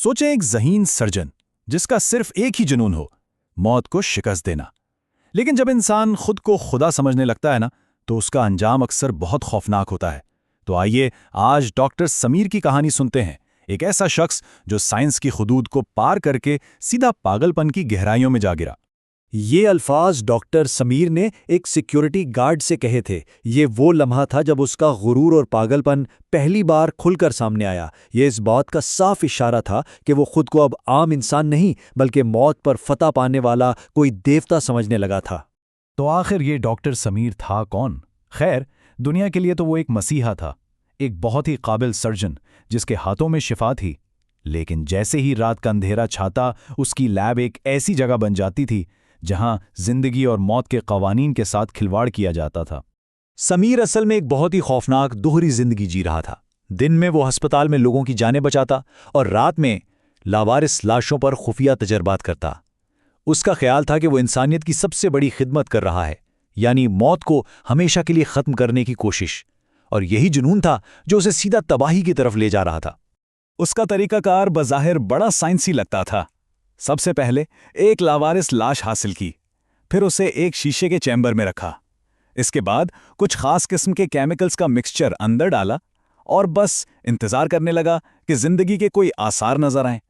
सोचें एक ज़हीन सर्जन जिसका सिर्फ एक ही जुनून हो, मौत को शिकस्त देना। लेकिन जब इंसान खुद को खुदा समझने लगता है ना, तो उसका अंजाम अक्सर बहुत खौफनाक होता है। तो आइए आज डॉक्टर समीर की कहानी सुनते हैं, एक ऐसा शख्स जो साइंस की हुदूद को पार करके सीधा पागलपन की गहराइयों में जा गिरा। ये अल्फाज डॉक्टर समीर ने एक सिक्योरिटी गार्ड से कहे थे। ये वो लम्हा था जब उसका गुरूर और पागलपन पहली बार खुलकर सामने आया। ये इस बात का साफ इशारा था कि वो खुद को अब आम इंसान नहीं बल्कि मौत पर फतह पाने वाला कोई देवता समझने लगा था। तो आखिर ये डॉक्टर समीर था कौन? खैर, दुनिया के लिए तो वो एक मसीहा था, एक बहुत ही काबिल सर्जन जिसके हाथों में शिफा थी। लेकिन जैसे ही रात का अंधेरा छाता, उसकी लैब एक ऐसी जगह बन जाती थी जहां जिंदगी और मौत के कवानीन के साथ खिलवाड़ किया जाता था। समीर असल में एक बहुत ही खौफनाक दोहरी जिंदगी जी रहा था। दिन में वो अस्पताल में लोगों की जानें बचाता और रात में लावारिस लाशों पर खुफिया तजर्बात करता। उसका ख्याल था कि वो इंसानियत की सबसे बड़ी खिदमत कर रहा है, यानी मौत को हमेशा के लिए खत्म करने की कोशिश। और यही जुनून था जो उसे सीधा तबाही की तरफ ले जा रहा था। उसका तरीकाकार बज़ाहिर बड़ा साइंसी लगता था। सबसे पहले एक लावारिस लाश हासिल की, फिर उसे एक शीशे के चैम्बर में रखा। इसके बाद कुछ खास किस्म के केमिकल्स का मिक्सचर अंदर डाला और बस इंतजार करने लगा कि जिंदगी के कोई आसार नजर आए।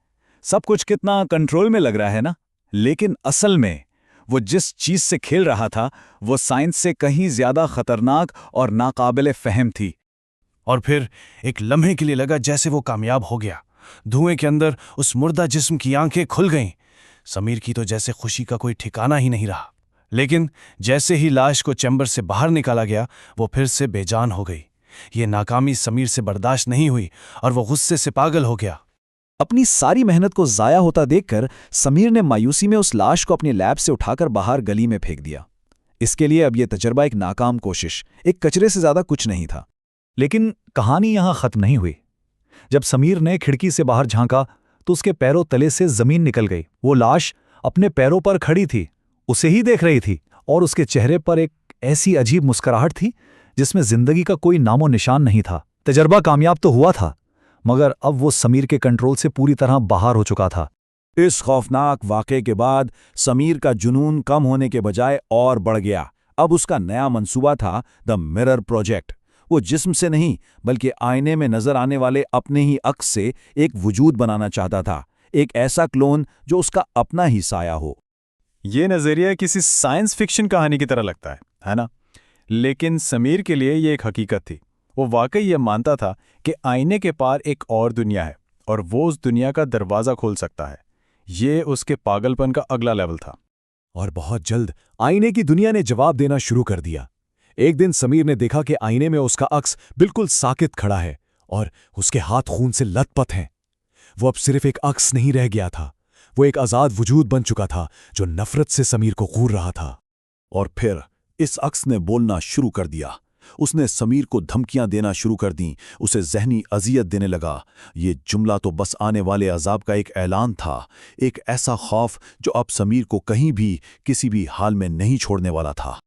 सब कुछ कितना कंट्रोल में लग रहा है ना, लेकिन असल में वो जिस चीज से खेल रहा था वो साइंस से कहीं ज्यादा खतरनाक और नाकाबिले फहम थी। और फिर एक लम्हे के लिए लगा जैसे वो कामयाब हो गया। धुएं के अंदर उस मुर्दा जिस्म की आंखें खुल गईं। समीर की तो जैसे खुशी का कोई ठिकाना ही नहीं रहा। लेकिन जैसे ही लाश को चैम्बर से बाहर निकाला गया, वो फिर से बेजान हो गई। ये नाकामी समीर से बर्दाश्त नहीं हुई और वो गुस्से से पागल हो गया। अपनी सारी मेहनत को जाया होता देखकर समीर ने मायूसी में उस लाश को अपनी लैब से उठाकर बाहर गली में फेंक दिया। इसके लिए अब यह तजर्बा एक नाकाम कोशिश, एक कचरे से ज्यादा कुछ नहीं था। लेकिन कहानी यहां खत्म नहीं हुई। जब समीर ने खिड़की से बाहर झांका तो उसके पैरों तले से जमीन निकल गई। वो लाश अपने पैरों पर खड़ी थी, उसे ही देख रही थी, और उसके चेहरे पर एक ऐसी अजीब मुस्कुराहट थी जिसमें जिंदगी का कोई नामो निशान नहीं था। तजर्बा कामयाब तो हुआ था, मगर अब वो समीर के कंट्रोल से पूरी तरह बाहर हो चुका था। इस खौफनाक वाक़े के बाद समीर का जुनून कम होने के बजाय और बढ़ गया। अब उसका नया मंसूबा था द मिरर प्रोजेक्ट। वो जिस्म से नहीं बल्कि आईने में नजर आने वाले अपने ही अक्स से एक वजूद बनाना चाहता था, एक ऐसा क्लोन जो उसका अपना ही साया हो। ये नज़रिया किसी साइंस फिक्शन कहानी की तरह लगता है ना? लेकिन समीर के लिए ये एक हकीकत थी। वो वाकई ये मानता था कि आईने के पार एक और दुनिया है और वो उस दुनिया का दरवाज़ा खोल सकता है। ये उसके पागलपन का अगला लेवल था। और बहुत जल्द आईने की दुनिया ने जवाब देना शुरू कर दिया। एक दिन समीर ने देखा कि आईने में उसका अक्स बिल्कुल साकित खड़ा है और उसके हाथ खून से लथपथ हैं। वो अब सिर्फ एक अक्स नहीं रह गया था, वो एक आजाद वजूद बन चुका था जो नफरत से समीर को घूर रहा था। और फिर इस अक्स ने बोलना शुरू कर दिया। उसने समीर को धमकियां देना शुरू कर दी, उसे ज़हनी अजियत देने लगा। ये जुमला तो बस आने वाले अजाब का एक ऐलान था, एक ऐसा खौफ जो अब समीर को कहीं भी किसी भी हाल में नहीं छोड़ने वाला था।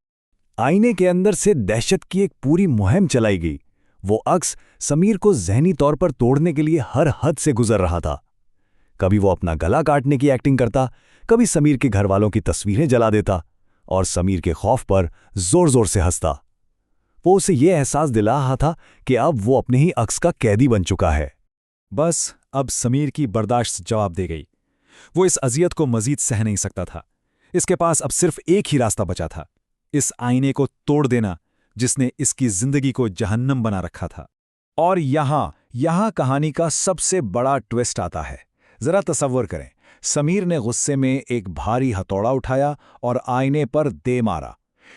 आईने के अंदर से दहशत की एक पूरी मुहिम चलाई गई। वो अक्स समीर को ज़हनी तौर पर तोड़ने के लिए हर हद से गुजर रहा था। कभी वो अपना गला काटने की एक्टिंग करता, कभी समीर के घर वालों की तस्वीरें जला देता और समीर के खौफ पर जोर जोर से हंसता। वो उसे ये एहसास दिला रहा था कि अब वो अपने ही अक्स का कैदी बन चुका है। बस अब समीर की बर्दाश्त जवाब दे गई। वो इस अजियत को मजीद सह नहीं सकता था। इसके पास अब सिर्फ एक ही रास्ता बचा था, इस आईने को तोड़ देना जिसने इसकी जिंदगी को जहन्नम बना रखा था। और यहां कहानी का सबसे बड़ा ट्विस्ट आता है। जरा तसव्वुर करें, समीर ने गुस्से में एक भारी हथौड़ा उठाया और आईने पर दे मारा।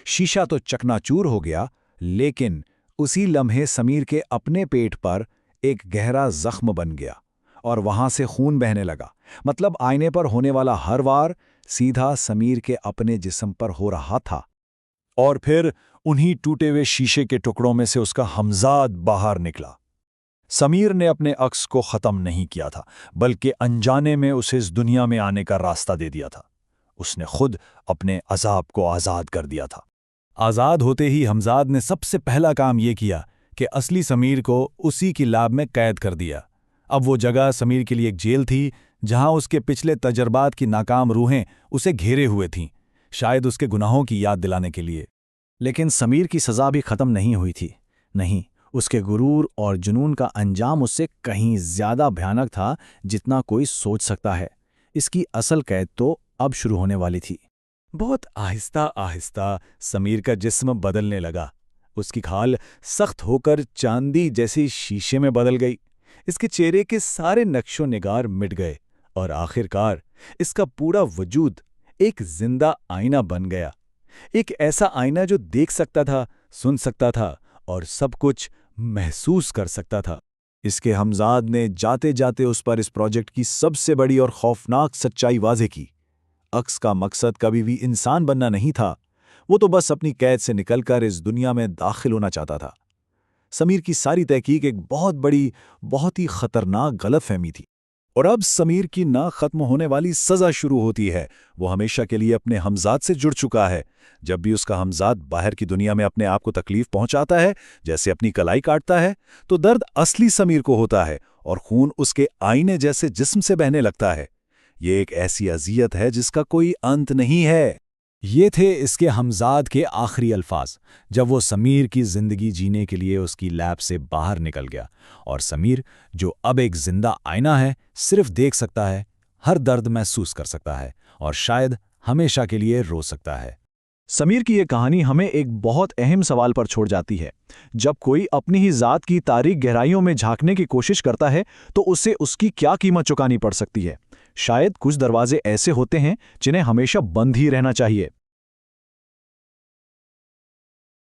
शीशा तो चकनाचूर हो गया, लेकिन उसी लम्हे समीर के अपने पेट पर एक गहरा जख्म बन गया और वहां से खून बहने लगा। मतलब आईने पर होने वाला हर वार सीधा समीर के अपने जिस्म पर हो रहा था। और फिर उन्हीं टूटे हुए शीशे के टुकड़ों में से उसका हमजाद बाहर निकला। समीर ने अपने अक्स को ख़त्म नहीं किया था, बल्कि अनजाने में उसे इस दुनिया में आने का रास्ता दे दिया था। उसने खुद अपने अजाब को आज़ाद कर दिया था। आज़ाद होते ही हमजाद ने सबसे पहला काम यह किया कि असली समीर को उसी की लैब में कैद कर दिया। अब वो जगह समीर के लिए एक जेल थी, जहां उसके पिछले तजर्बात की नाकाम रूहें उसे घेरे हुए थीं, शायद उसके गुनाहों की याद दिलाने के लिए। लेकिन समीर की सज़ा भी ख़त्म नहीं हुई थी। नहीं, उसके गुरूर और जुनून का अंजाम उससे कहीं ज़्यादा भयानक था जितना कोई सोच सकता है। इसकी असल कैद तो अब शुरू होने वाली थी। बहुत आहिस्ता आहिस्ता समीर का जिस्म बदलने लगा। उसकी खाल सख्त होकर चांदी जैसी शीशे में बदल गई। इसके चेहरे के सारे नक्शो निगार मिट गए और आखिरकार इसका पूरा वजूद एक जिंदा आईना बन गया। एक ऐसा आईना जो देख सकता था, सुन सकता था और सब कुछ महसूस कर सकता था। इसके हमजाद ने जाते जाते उस पर इस प्रोजेक्ट की सबसे बड़ी और खौफनाक सच्चाई वाज़े की। अक्स का मकसद कभी भी इंसान बनना नहीं था, वो तो बस अपनी कैद से निकलकर इस दुनिया में दाखिल होना चाहता था। समीर की सारी तहकीक एक बहुत बड़ी, बहुत ही खतरनाक गलतफहमी थी। और अब समीर की ना खत्म होने वाली सजा शुरू होती है। वो हमेशा के लिए अपने हमजाद से जुड़ चुका है। जब भी उसका हमजाद बाहर की दुनिया में अपने आप को तकलीफ पहुंचाता है, जैसे अपनी कलाई काटता है, तो दर्द असली समीर को होता है और खून उसके आईने जैसे जिस्म से बहने लगता है। ये एक ऐसी अजियत है जिसका कोई अंत नहीं है। ये थे इसके हमजाद के आखिरी अल्फाज, जब वो समीर की ज़िंदगी जीने के लिए उसकी लैब से बाहर निकल गया। और समीर, जो अब एक जिंदा आईना है, सिर्फ देख सकता है, हर दर्द महसूस कर सकता है और शायद हमेशा के लिए रो सकता है। समीर की ये कहानी हमें एक बहुत अहम सवाल पर छोड़ जाती है। जब कोई अपनी ही ज़ात की तारीक गहराइयों में झांकने की कोशिश करता है तो उसे उसकी क्या कीमत चुकानी पड़ सकती है। शायद कुछ दरवाजे ऐसे होते हैं जिन्हें हमेशा बंद ही रहना चाहिए।